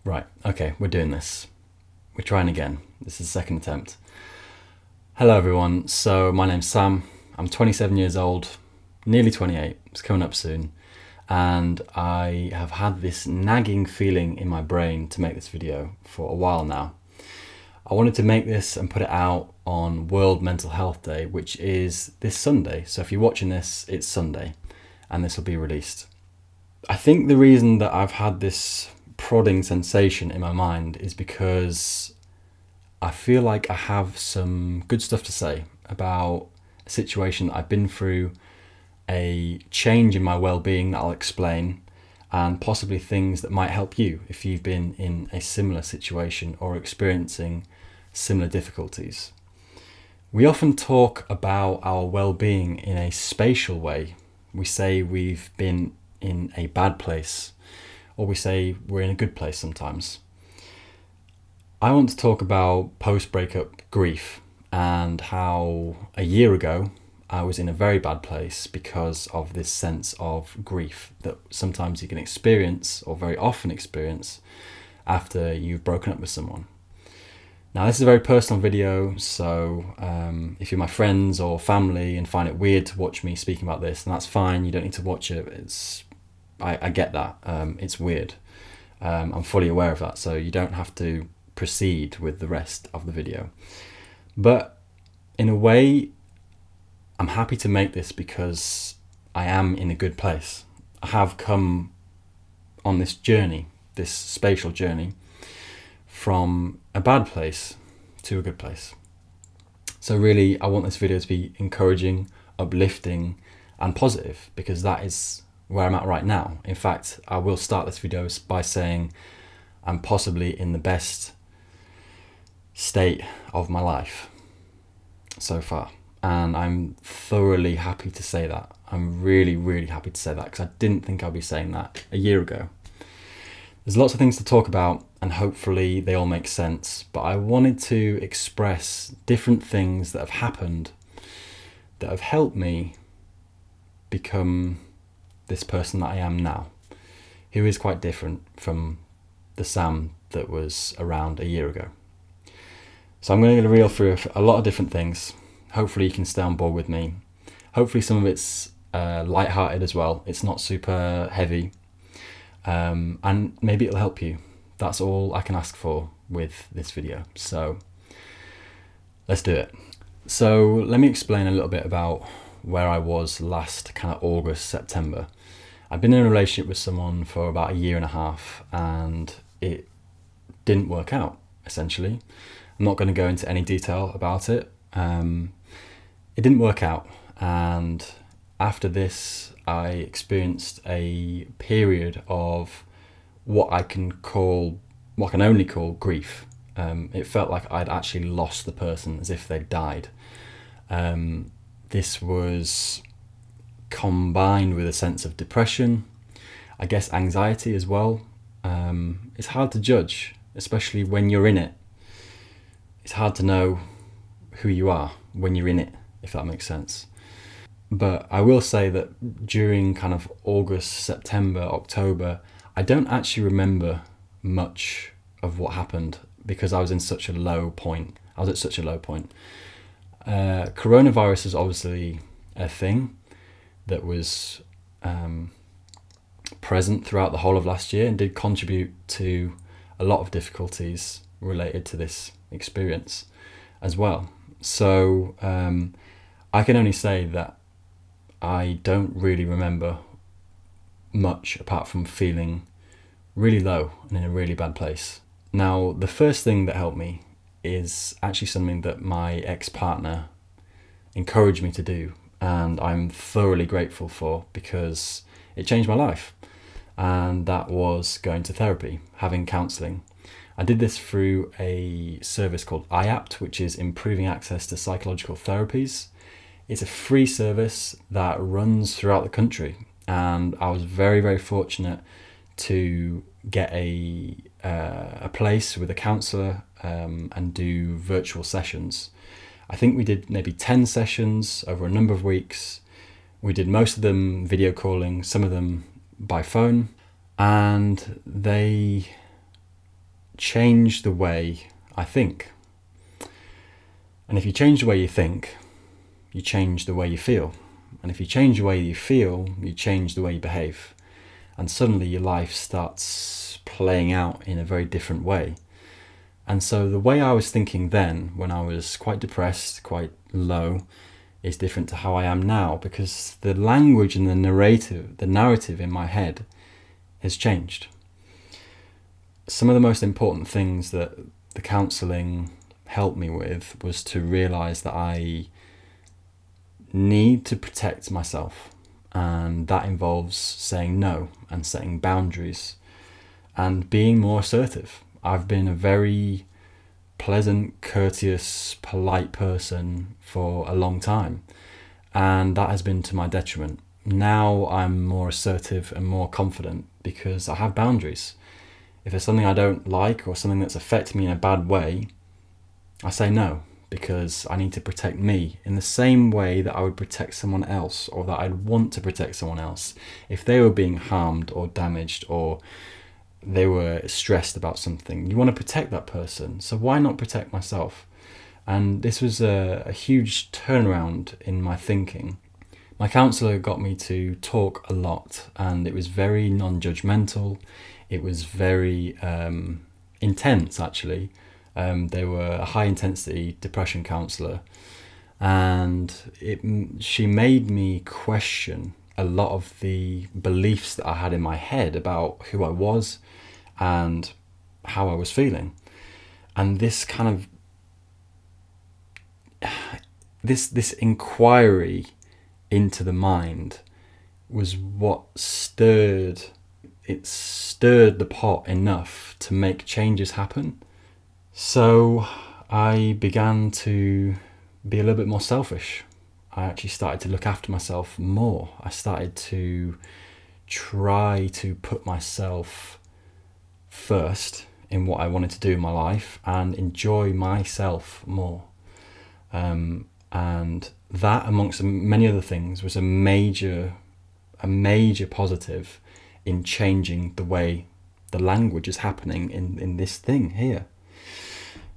Right, okay, we're doing this. We're trying again. This is the second attempt. Hello everyone, so my name's Sam. I'm 27 years old, nearly 28, it's coming up soon. And I have had this nagging feeling in my brain to make this video for a while now. I wanted to make this and put it out on World Mental Health Day, which is this Sunday. So if you're watching this, it's Sunday, and this will be released. I think the reason that I've had this prodding sensation in my mind is because I feel like I have some good stuff to say about a situation that I've been through, a change in my well-being that I'll explain, and possibly things that might help you if you've been in a similar situation or experiencing similar difficulties. We often talk about our well-being in a spatial way. We say we've been in a bad place, or we say we're in a good place sometimes. I want to talk about post-breakup grief and how a year ago I was in a very bad place because of this sense of grief that sometimes you can experience, or very often experience, after you've broken up with someone. Now, this is a very personal video, so if you're my friends or family and find it weird to watch me speaking about this, then that's fine. You don't need to watch it. I get that. It's weird. I'm fully aware of that, so you don't have to proceed with the rest of the video. But in a way, I'm happy to make this because I am in a good place. I have come on this journey, this spatial journey, from a bad place to a good place. So really, I want this video to be encouraging, uplifting, and positive, because that is where I'm at right now. In fact, I will start this video by saying I'm possibly in the best state of my life so far. And I'm thoroughly happy to say that. I'm really, really happy to say that, because I didn't think I'd be saying that a year ago. There's lots of things to talk about, and hopefully they all make sense. But I wanted to express different things that have happened that have helped me become this person that I am now, who is quite different from the Sam that was around a year ago. So I'm going to reel through a lot of different things. Hopefully you can stay on board with me. Hopefully some of it's light-hearted as well. It's not super heavy. And maybe it'll help you. That's all I can ask for with this video. So let's do it. So let me explain a little bit about where I was last kind of August, September. I've been in a relationship with someone for about a year and a half, and it didn't work out, essentially. I'm not going to go into any detail about it. It didn't work out, and after this I experienced a period of what I can only call grief. It felt like I'd actually lost the person, as if they'd died. This was combined with a sense of depression, I guess anxiety as well. It's hard to judge, especially when you're in it. It's hard to know who you are when you're in it, if that makes sense. But I will say that during kind of August, September, October, I don't actually remember much of what happened, because I was in such a low point. I was at such a low point. Coronavirus is obviously a thing that was present throughout the whole of last year and did contribute to a lot of difficulties related to this experience as well. So I can only say that I don't really remember much apart from feeling really low and in a really bad place. Now, the first thing that helped me is actually something that my ex-partner encouraged me to do, and I'm thoroughly grateful for, because it changed my life. And that was going to therapy, having counselling. I did this through a service called IAPT, which is Improving Access to Psychological Therapies. It's a free service that runs throughout the country, and I was very, very fortunate to get a place with a counsellor and do virtual sessions. I think we did maybe 10 sessions over a number of weeks. We did most of them video calling, some of them by phone, and they change the way I think. And if you change the way you think, you change the way you feel. And if you change the way you feel, you change the way you behave. And suddenly your life starts playing out in a very different way. And so the way I was thinking then, when I was quite depressed, quite low, is different to how I am now, because the language and the narrative in my head has changed. Some of the most important things that the counselling helped me with was to realise that I need to protect myself, and that involves saying no and setting boundaries and being more assertive. I've been a very pleasant, courteous, polite person for a long time, and that has been to my detriment. Now I'm more assertive and more confident because I have boundaries. If there's something I don't like or something that's affecting me in a bad way, I say no, because I need to protect me in the same way that I would protect someone else, or that I'd want to protect someone else if they were being harmed or damaged, or they were stressed about something. You want to protect that person, so why not protect myself? And this was a huge turnaround in my thinking. My counsellor got me to talk a lot, and it was very non-judgmental. It was very intense, actually. They were a high intensity depression counsellor, and she made me question a lot of the beliefs that I had in my head about who I was and how I was feeling. And this kind of this inquiry into the mind was what stirred the pot enough to make changes happen. So I began to be a little bit more selfish. I actually started to look after myself more. I started to try to put myself first in what I wanted to do in my life and enjoy myself more. And that, amongst many other things, was a major positive in changing the way the language is happening in this thing here,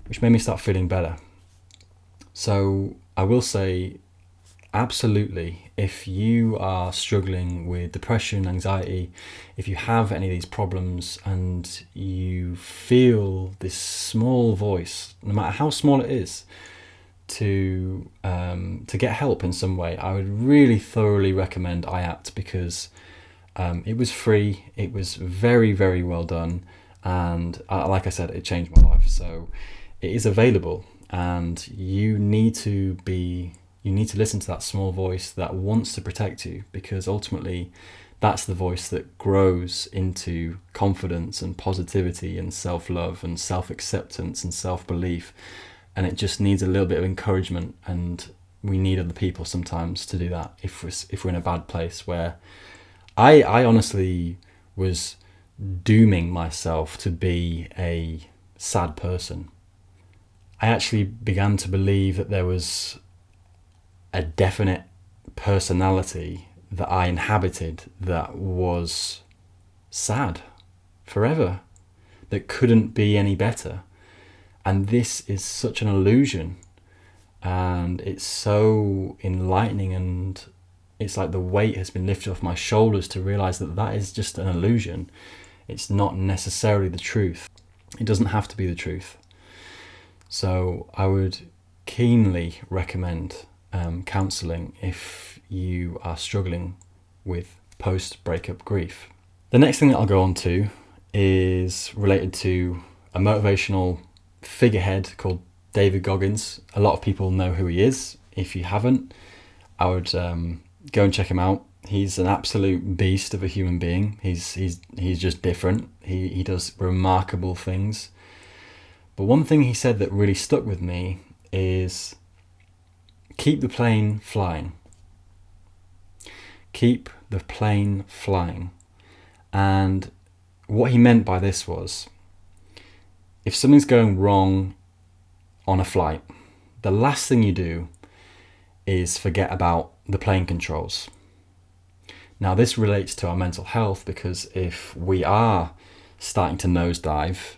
which made me start feeling better. So I will say, absolutely, if you are struggling with depression, anxiety, if you have any of these problems and you feel this small voice, no matter how small it is, to get help in some way, I would really thoroughly recommend IAPT, because it was free, it was very, very well done, and like I said, it changed my life. So it is available, and you need to listen to that small voice that wants to protect you, because ultimately that's the voice that grows into confidence and positivity and self-love and self-acceptance and self-belief. And it just needs a little bit of encouragement, and we need other people sometimes to do that if we're in a bad place, where I honestly was dooming myself to be a sad person. I actually began to believe that there was a definite personality that I inhabited that was sad forever, that couldn't be any better. And this is such an illusion, and it's so enlightening, and it's like the weight has been lifted off my shoulders to realize that that is just an illusion. It's not necessarily the truth. It doesn't have to be the truth. So I would keenly recommend counselling if you are struggling with post-breakup grief. The next thing that I'll go on to is related to a motivational figurehead called David Goggins. A lot of people know who he is. If you haven't, I would go and check him out. He's an absolute beast of a human being. He's just different. He does remarkable things. But one thing he said that really stuck with me is keep the plane flying. Keep the plane flying. And what he meant by this was, if something's going wrong on a flight, the last thing you do is forget about the plane controls. Now, this relates to our mental health, because if we are starting to nosedive,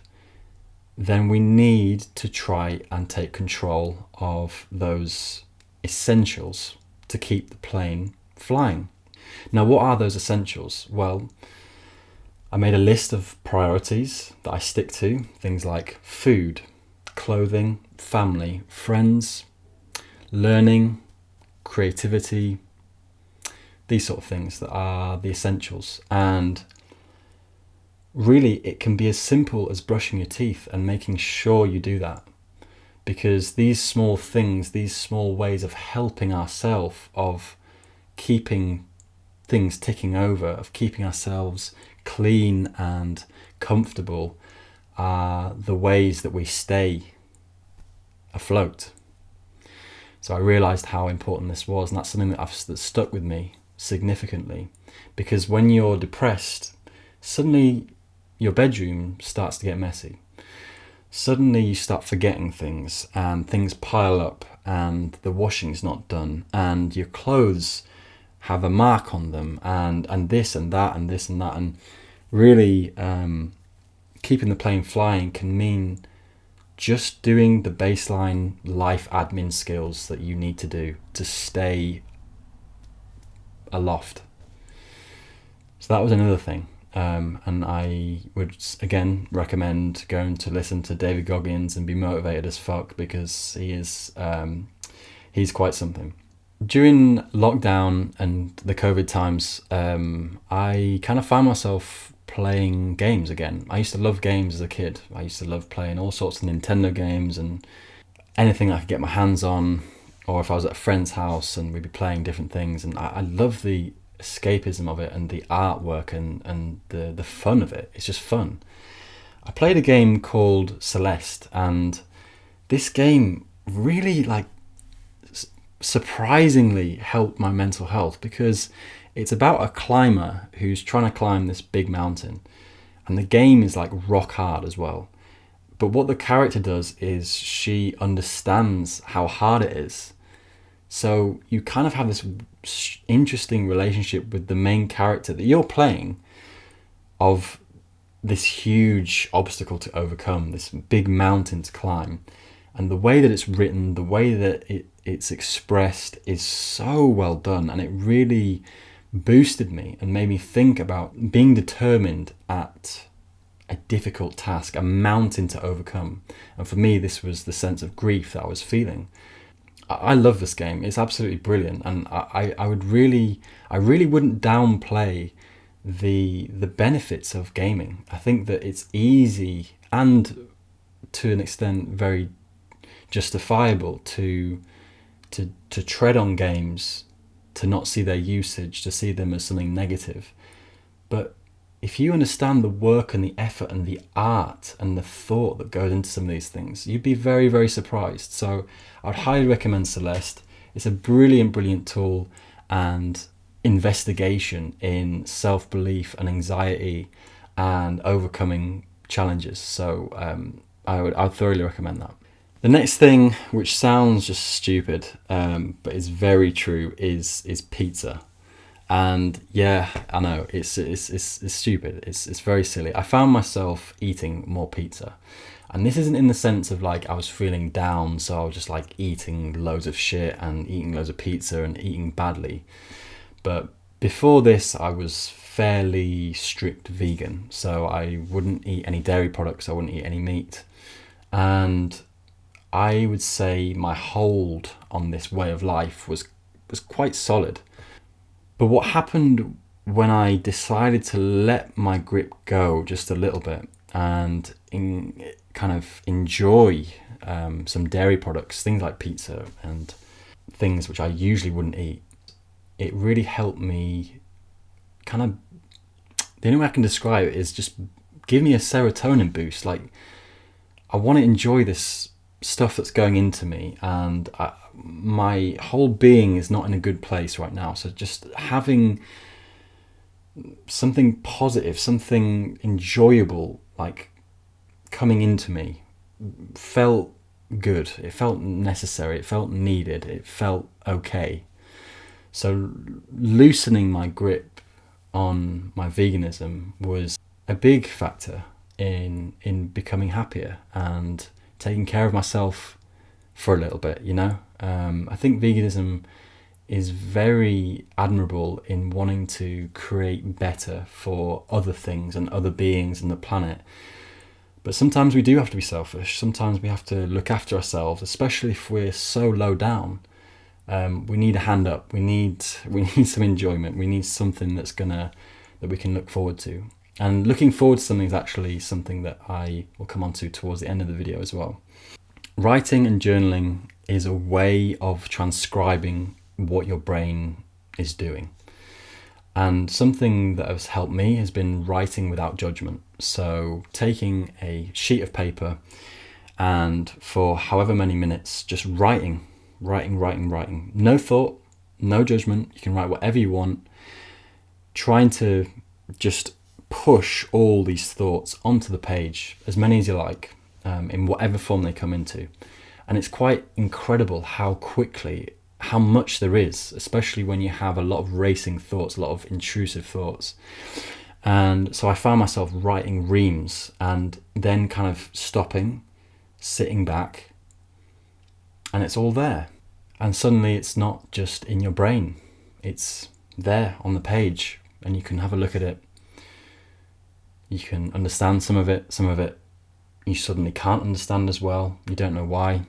then we need to try and take control of those essentials to keep the plane flying. Now, what are those essentials? Well, I made a list of priorities that I stick to, things like food, clothing, family, friends, learning, creativity, these sort of things that are the essentials. And really, it can be as simple as brushing your teeth and making sure you do that. Because these small things, these small ways of helping ourselves, of keeping things ticking over, of keeping ourselves clean and comfortable, are the ways that we stay afloat. So I realised how important this was, and that's something that stuck with me significantly. Because when you're depressed, suddenly your bedroom starts to get messy. Suddenly you start forgetting things, and things pile up, and the washing's not done, and your clothes have a mark on them, and this and that and this and that. And really, keeping the plane flying can mean just doing the baseline life admin skills that you need to do to stay aloft. So that was another thing. And I would again recommend going to listen to David Goggins and be motivated as fuck, because he's quite something. During lockdown and the COVID times, I kind of found myself playing games again. I used to love games as a kid. I used to love playing all sorts of Nintendo games and anything I could get my hands on, or if I was at a friend's house and we'd be playing different things. And I love the escapism of it and the artwork and the fun of it. It's just fun. I played a game called Celeste, and this game really surprisingly helped my mental health, because it's about a climber who's trying to climb this big mountain, and the game is like rock hard as well. But what the character does is she understands how hard it is. So you kind of have this interesting relationship with the main character that you're playing, of this huge obstacle to overcome, this big mountain to climb. And the way that it's written, the way that it's expressed is so well done, and it really boosted me and made me think about being determined at a difficult task, a mountain to overcome. And for me, this was the sense of grief that I was feeling. I love this game. It's absolutely brilliant, and I really wouldn't downplay the benefits of gaming. I think that it's easy and to an extent very justifiable to tread on games, to not see their usage, to see them as something negative. But if you understand the work and the effort and the art and the thought that goes into some of these things, you'd be very, very surprised. So I would highly recommend Celeste. It's a brilliant tool and investigation in self-belief and anxiety and overcoming challenges. So I'd thoroughly recommend that. The next thing, which sounds just stupid, but is very true, is pizza. And yeah, I know it's stupid. It's very silly. I found myself eating more pizza, and this isn't in the sense of like I was feeling down, so I was just like eating loads of shit and eating loads of pizza and eating badly. But before this, I was fairly strict vegan, so I wouldn't eat any dairy products. I wouldn't eat any meat, and I would say my hold on this way of life was quite solid. But what happened when I decided to let my grip go just a little bit and kind of enjoy some dairy products, things like pizza and things which I usually wouldn't eat, it really helped me kind of, the only way I can describe it is just give me a serotonin boost. Like, I want to enjoy this stuff that's going into me, and my whole being is not in a good place right now. So just having something positive, something enjoyable, like coming into me, felt good. It felt necessary. It felt needed. It felt okay. So loosening my grip on my veganism was a big factor in becoming happier and taking care of myself for a little bit, you know. I think veganism is very admirable in wanting to create better for other things and other beings and the planet. But sometimes we do have to be selfish. Sometimes we have to look after ourselves, especially if we're so low down. We need a hand up. We need some enjoyment. We need something that we can look forward to. And looking forward to something is actually something that I will come on to towards the end of the video as well. Writing and journaling is a way of transcribing what your brain is doing. And something that has helped me has been writing without judgment. So taking a sheet of paper and for however many minutes, just writing. No thought, no judgment. You can write whatever you want. Trying to just push all these thoughts onto the page, as many as you like, in whatever form they come into. And it's quite incredible how much there is, especially when you have a lot of racing thoughts, a lot of intrusive thoughts. And so I found myself writing reams and then kind of stopping, sitting back, and it's all there. And suddenly it's not just in your brain, it's there on the page, and you can have a look at it. You can understand some of it you suddenly can't understand as well. You don't know why.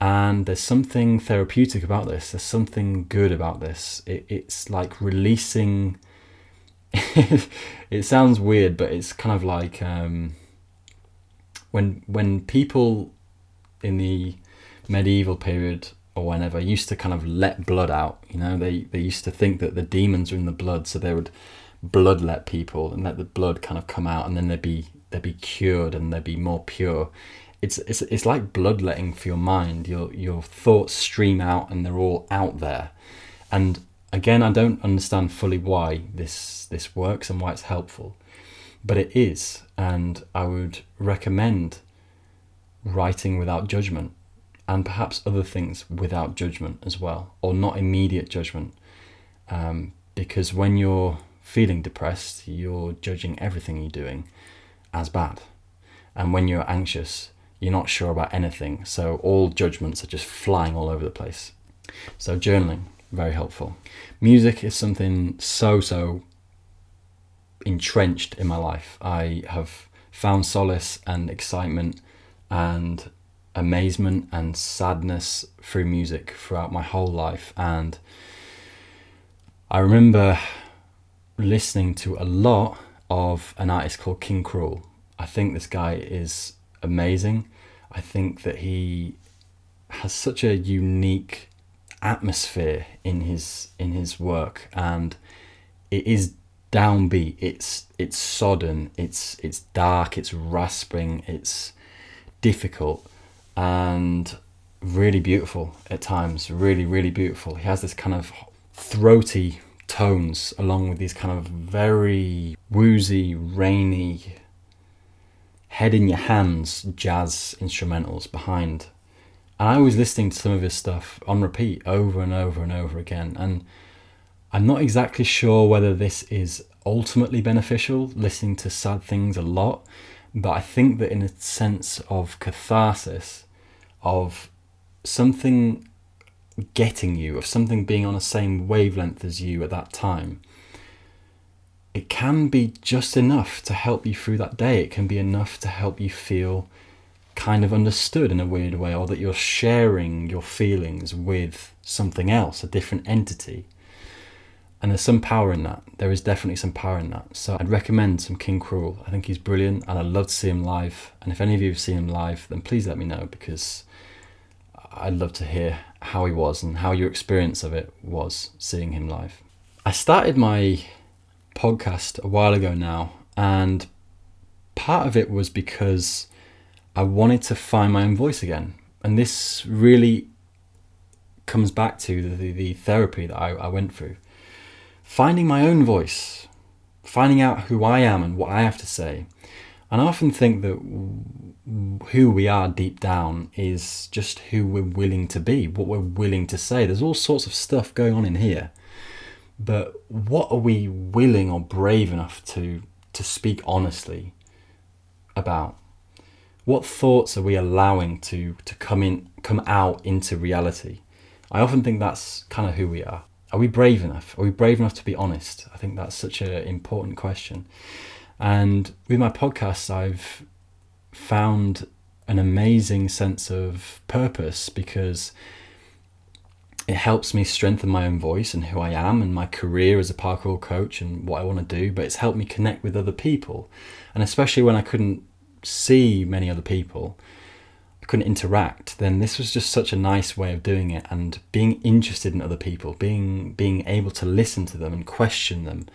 And there's something therapeutic about this. There's something good about this. It's like releasing. It sounds weird, but it's kind of like when people in the medieval period or whenever used to kind of let blood out. You know, they used to think that the demons were in the blood, so they would bloodlet people and let the blood kind of come out, and then they'd be cured and they'd be more pure. It's like bloodletting for your mind. Your thoughts stream out and they're all out there. And again, I don't understand fully why this works and why it's helpful, but it is. And I would recommend writing without judgment, and perhaps other things without judgment as well, or not immediate judgment, because when you're feeling depressed, you're judging everything you're doing as bad, and when you're anxious, you're not sure about anything, so all judgments are just flying all over the place. So journaling, very helpful. Music is something so entrenched in my life. I have found solace and excitement and amazement and sadness through music throughout my whole life. And I remember listening to a lot of an artist called Krule. I think this guy is amazing. I think that he has such a unique atmosphere in his work, and it is downbeat. It's sodden. It's dark. It's rasping. It's difficult and really beautiful at times. Really beautiful. He has this kind of throaty tones along with these kind of very woozy, rainy, head in your hands jazz instrumentals behind. And I was listening to some of his stuff on repeat over and over again, and I'm not exactly sure whether this is ultimately beneficial, listening to sad things a lot, but I think that in a sense of catharsis, of something getting you, of something being on the same wavelength as you at that time, it can be just enough to help you through that day. It can be enough to help you feel kind of understood in a weird way, or that you're sharing your feelings with something else, a different entity. And there's some power in that. There is definitely some power in that. So I'd recommend some King Krule. I think he's brilliant, and I'd love to see him live. And if any of you have seen him live, then please let me know, because I'd love to hear how he was and how your experience of it was seeing him live. I started my podcast a while ago now, and part of it was because I wanted to find my own voice again. And this really comes back to the therapy that I went through. Finding my own voice, finding out who I am and what I have to say. And I often think that who we are deep down is just who we're willing to be, what we're willing to say. There's all sorts of stuff going on in here. But what are we willing or brave enough to speak honestly about? What thoughts are we allowing to come out into reality? I often think that's kind of who we are. Are we brave enough? Are we brave enough to be honest? I think that's such an important question. And with my podcasts, I've found an amazing sense of purpose because it helps me strengthen my own voice and who I am and my career as a parkour coach and what I want to do, but it's helped me connect with other people. And especially when I couldn't see many other people, I couldn't interact, then this was just such a nice way of doing it, and being interested in other people, being able to listen to them and question them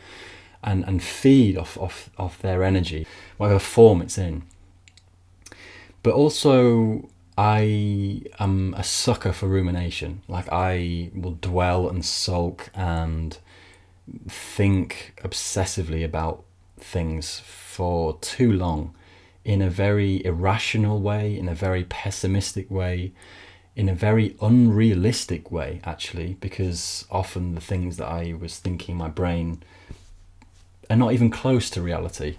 and feed off their energy, whatever form it's in. But also, I am a sucker for rumination. Like, I will dwell and sulk and think obsessively about things for too long, in a very irrational way, in a very pessimistic way, in a very unrealistic way, actually, because often the things that I was thinking in my brain are not even close to reality.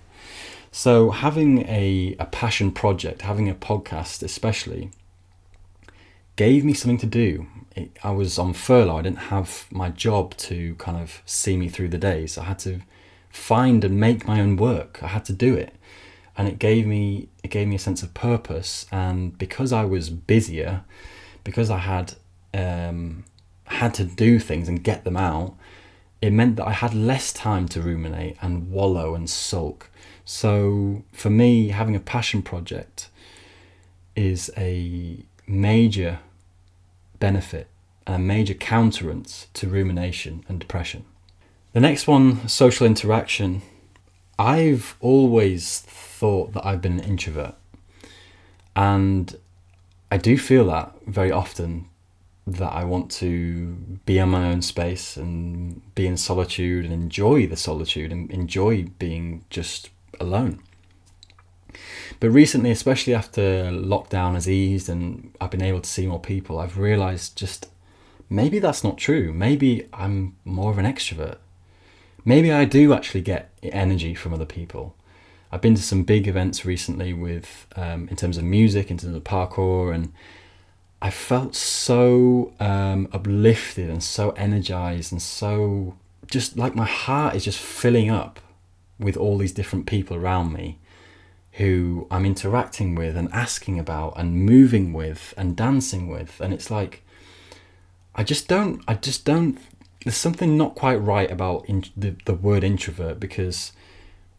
So having a passion project, having a podcast especially, gave me something to do. I was on furlough. I didn't have my job to kind of see me through the days. I had to find and make my own work. I had to do it. And it gave me a sense of purpose. And because I was busier, because I had to do things and get them out, it meant that I had less time to ruminate and wallow and sulk. So for me, having a passion project is a major benefit and a major counterance to rumination and depression. The next one, social interaction. I've always thought that I've been an introvert, and I do feel that very often, that I want to be in my own space and be in solitude and enjoy the solitude and enjoy being just alone. But recently, especially after lockdown has eased and I've been able to see more people, I've realised just maybe that's not true. Maybe I'm more of an extrovert. Maybe I do actually get energy from other people. I've been to some big events recently with, in terms of music, in terms of parkour, and I felt so uplifted and so energized and so just like my heart is just filling up with all these different people around me who I'm interacting with and asking about and moving with and dancing with. And it's like, I just don't, there's something not quite right about the word introvert, because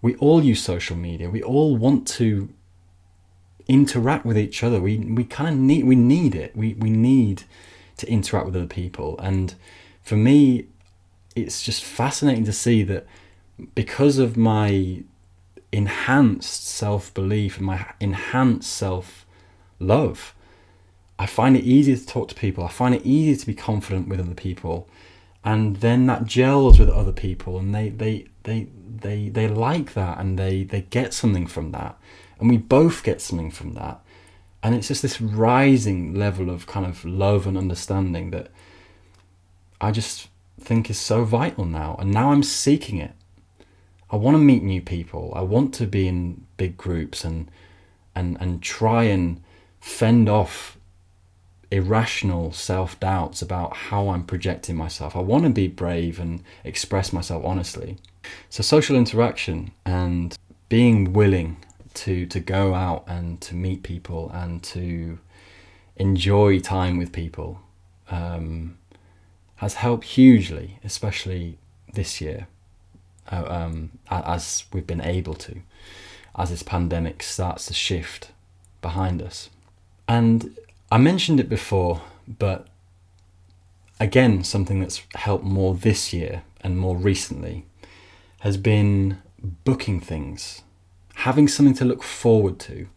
we all use social media. We all want to interact with each other. We need it. We need to interact with other people. And for me, it's just fascinating to see that because of my enhanced self-belief and my enhanced self-love, I find it easier to talk to people. I find it easier to be confident with other people, and then that gels with other people, and they like that, and they get something from that, and we both get something from that. And it's just this rising level of kind of love and understanding that I just think is so vital now. And now I'm seeking it. I want to meet new people. I want to be in big groups and try and fend off irrational self-doubts about how I'm projecting myself. I want to be brave and express myself honestly. So social interaction and being willing to go out and to meet people and to enjoy time with people has helped hugely, especially this year, as we've been able to, as this pandemic starts to shift behind us. And I mentioned it before, but again, something that's helped more this year and more recently has been booking things, having something to look forward to.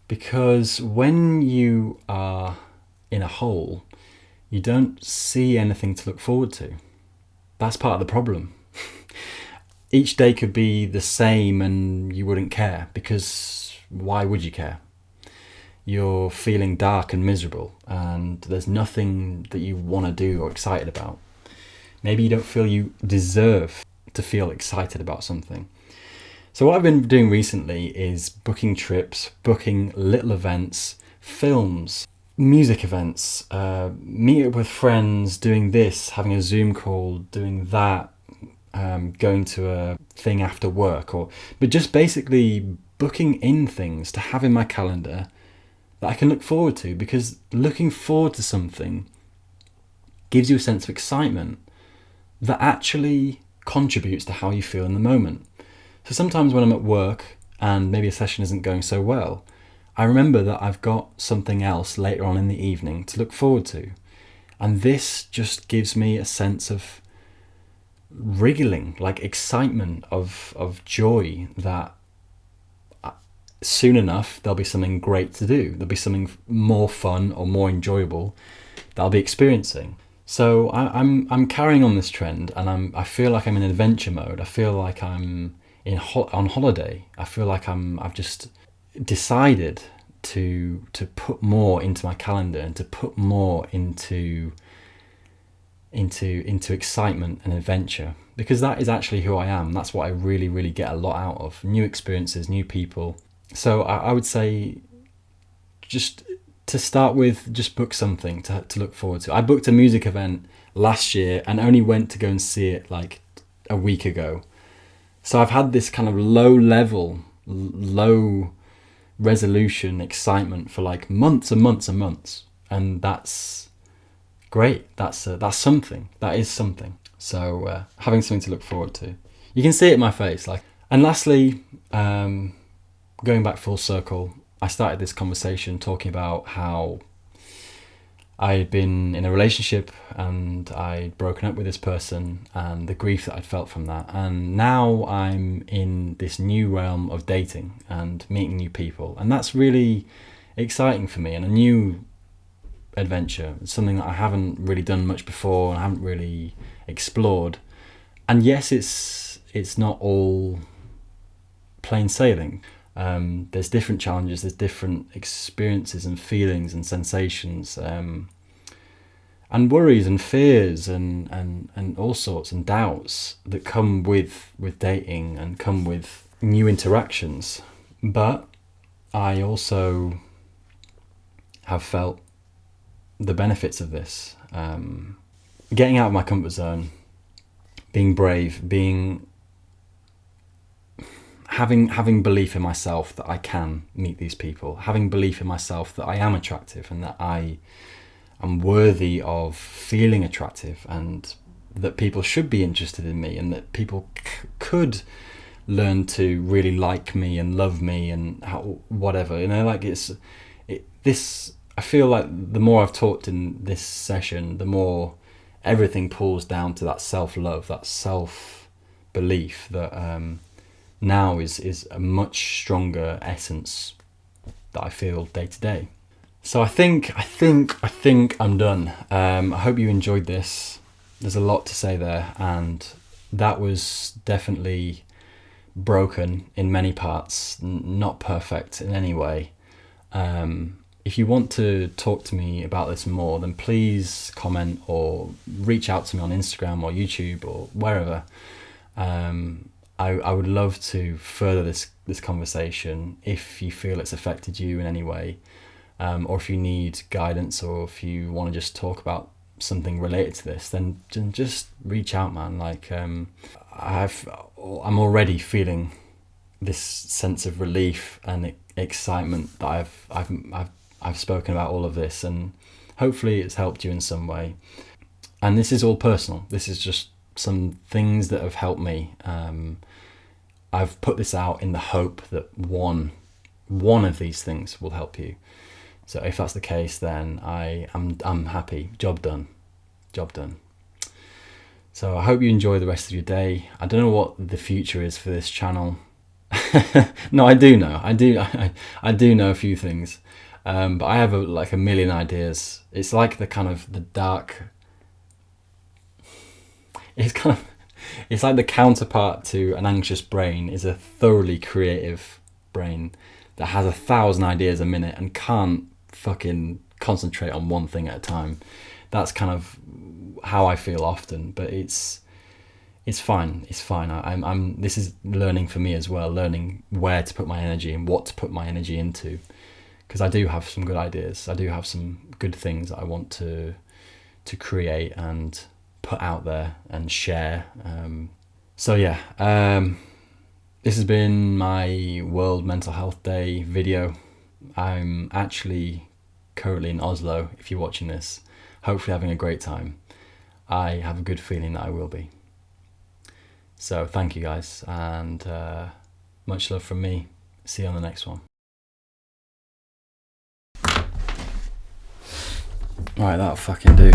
Because when you are in a hole, you don't see anything to look forward to. That's part of the problem. Each day could be the same and you wouldn't care, because why would you care? You're feeling dark and miserable, and there's nothing that you want to do or excited about. Maybe you don't feel you deserve to feel excited about something. So what I've been doing recently is booking trips, booking little events, films, music events, meet up with friends, doing this, having a Zoom call, doing that, going to a thing after work, but just basically booking in things to have in my calendar that I can look forward to, because looking forward to something gives you a sense of excitement that actually contributes to how you feel in the moment. So sometimes when I'm at work and maybe a session isn't going so well, I remember that I've got something else later on in the evening to look forward to. And this just gives me a sense of wriggling, like excitement, of joy, that soon enough there'll be something great to do. There'll be something more fun or more enjoyable that I'll be experiencing. So I'm carrying on this trend, and I feel like I'm in adventure mode. I feel like I'm on holiday. I feel like I've just decided to put more into my calendar and to put more into excitement and adventure, because that is actually who I am. That's what I really, really get a lot out of: new experiences, new people. So I would say, just to start with, just book something to look forward to. I booked a music event last year and only went to go and see it like a week ago. So I've had this kind of low resolution excitement for like months and months and months, and that's great. That's something. That is something. So having something to look forward to. You can see it in my face. And lastly, going back full circle, I started this conversation talking about how I had been in a relationship and I'd broken up with this person, and the grief that I'd felt from that. And now I'm in this new realm of dating and meeting new people. And that's really exciting for me, and a new adventure. It's something that I haven't really done much before and I haven't really explored. And yes, it's not all plain sailing. There's different challenges, there's different experiences and feelings and sensations, and worries and fears and all sorts, and doubts that come with dating and come with new interactions. But I also have felt the benefits of this, getting out of my comfort zone, being brave, having belief in myself that I can meet these people, having belief in myself that I am attractive and that I am worthy of feeling attractive, and that people should be interested in me, and that people could learn to really like me and love me and whatever, like this. I feel like the more I've talked in this session, the more everything pulls down to that self-love, that self-belief that now is a much stronger essence that I feel day to day. So I think I'm done. I hope you enjoyed this. There's a lot to say there, and that was definitely broken in many parts, not perfect in any way. If you want to talk to me about this more, then please comment or reach out to me on Instagram or YouTube or wherever. I would love to further this conversation if you feel it's affected you in any way, or if you need guidance, or if you want to just talk about something related to this, then just reach out, man. I'm already feeling this sense of relief and excitement that I've spoken about all of this, and hopefully it's helped you in some way. And this is all personal. This is just some things that have helped me. I've put this out in the hope that one of these things will help you. So if that's the case, then I'm happy. Job done. So I hope you enjoy the rest of your day. I don't know what the future is for this channel. No, I do know. I do know a few things. But I have a million ideas. It's like the dark. It's like the counterpart to an anxious brain is a thoroughly creative brain that has 1,000 ideas a minute and can't fucking concentrate on one thing at a time. That's kind of how I feel often. But it's it's fine. It's fine. I'm. This is learning for me as well. Learning where to put my energy and what to put my energy into, because I do have some good ideas. I do have some good things that I want to create and put out there and share. So yeah, this has been my World Mental Health Day video. I'm actually currently in Oslo. If you're watching this, hopefully having a great time. I have a good feeling that I will be. So thank you guys, and much love from me. See you on the next one. Alright, that'll fucking do.